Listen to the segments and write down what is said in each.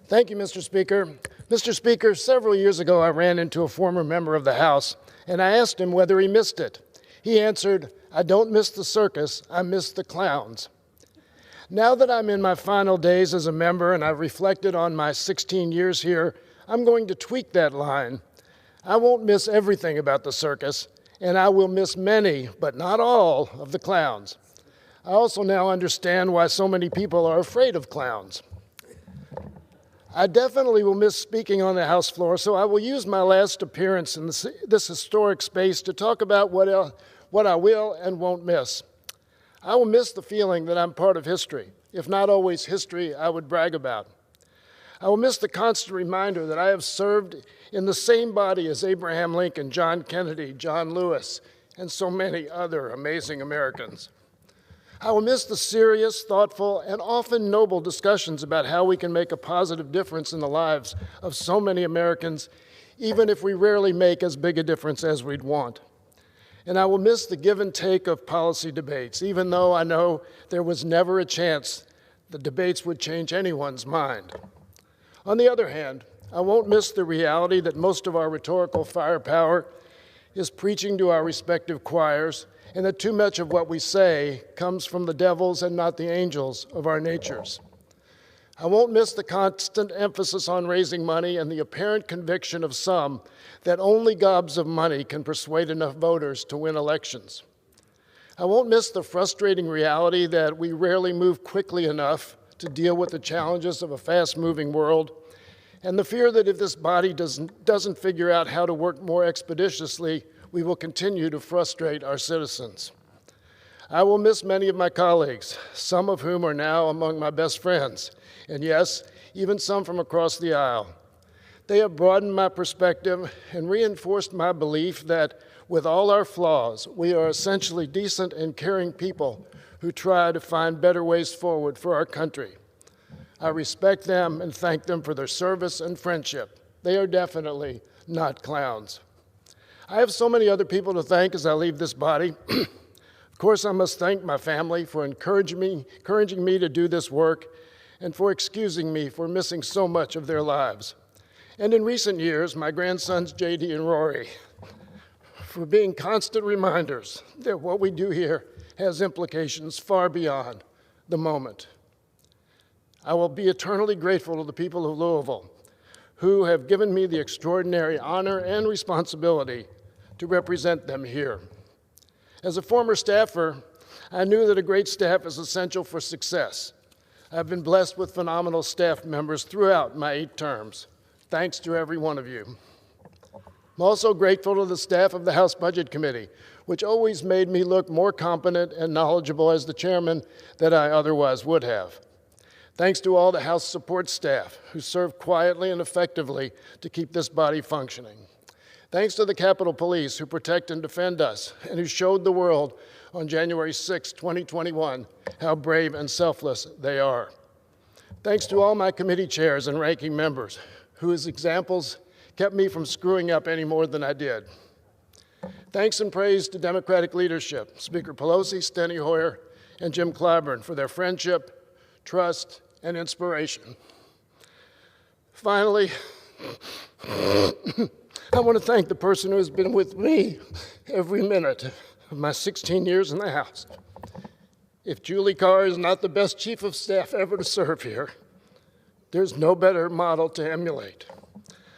Thank you, Mr. Speaker. Mr. Speaker, several years ago I ran into a former member of the House and I asked him whether he missed it. He answered, "I don't miss the circus, I miss the clowns." Now that I'm in my final days as a member and I've reflected on my 16 years here, I'm going to tweak that line. I won't miss everything about the circus, and I will miss many, but not all, of the clowns. I also now understand why so many people are afraid of clowns. I definitely will miss speaking on the House floor, so I will use my last appearance in this historic space to talk about what I will and won't miss. I will miss the feeling that I'm part of history, if not always history I would brag about. I will miss the constant reminder that I have served in the same body as Abraham Lincoln, John Kennedy, John Lewis, and so many other amazing Americans. I will miss the serious, thoughtful, and often noble discussions about how we can make a positive difference in the lives of so many Americans, even if we rarely make as big a difference as we'd want. And I will miss the give and take of policy debates, even though I know there was never a chance the debates would change anyone's mind. On the other hand, I won't miss the reality that most of our rhetorical firepower is preaching to our respective choirs, and that too much of what we say comes from the devils and not the angels of our natures. I won't miss the constant emphasis on raising money and the apparent conviction of some that only gobs of money can persuade enough voters to win elections. I won't miss the frustrating reality that we rarely move quickly enough to deal with the challenges of a fast-moving world, and the fear that if this body doesn't figure out how to work more expeditiously, we will continue to frustrate our citizens. I will miss many of my colleagues, some of whom are now among my best friends, and yes, even some from across the aisle. They have broadened my perspective and reinforced my belief that with all our flaws, we are essentially decent and caring people who try to find better ways forward for our country. I respect them and thank them for their service and friendship. They are definitely not clowns. I have so many other people to thank as I leave this body. Of course, I must thank my family for encouraging me to do this work and for excusing me for missing so much of their lives. And in recent years, my grandsons, JD and Rory, for being constant reminders that what we do here has implications far beyond the moment. I will be eternally grateful to the people of Louisville who have given me the extraordinary honor and responsibility to represent them here. As a former staffer, I knew that a great staff is essential for success. I've been blessed with phenomenal staff members throughout my 8 terms. Thanks to every one of you. I'm also grateful to the staff of the House Budget Committee, which always made me look more competent and knowledgeable as the chairman than I otherwise would have. Thanks to all the House support staff who serve quietly and effectively to keep this body functioning. Thanks to the Capitol Police who protect and defend us and who showed the world on January 6, 2021, how brave and selfless they are. Thanks to all my committee chairs and ranking members whose examples kept me from screwing up any more than I did. Thanks and praise to Democratic leadership, Speaker Pelosi, Steny Hoyer, and Jim Clyburn for their friendship, trust, and inspiration. Finally, I want to thank the person who has been with me every minute of my 16 years in the House. If Julie Carr is not the best chief of staff ever to serve here, there's no better model to emulate.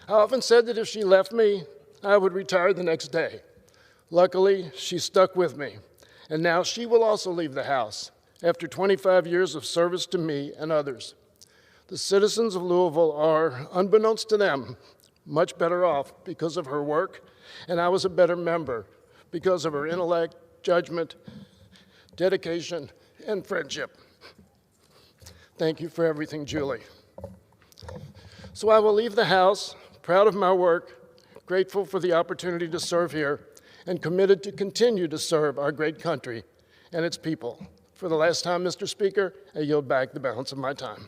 I often said that if she left me, I would retire the next day. Luckily, she stuck with me, and now she will also leave the House after 25 years of service to me and others. The citizens of Louisville are, unbeknownst to them, much better off because of her work, and I was a better member because of her intellect, judgment, dedication, and friendship. Thank you for everything, Julie. So I will leave the House, proud of my work, grateful for the opportunity to serve here, and committed to continue to serve our great country and its people. For the last time, Mr. Speaker, I yield back the balance of my time.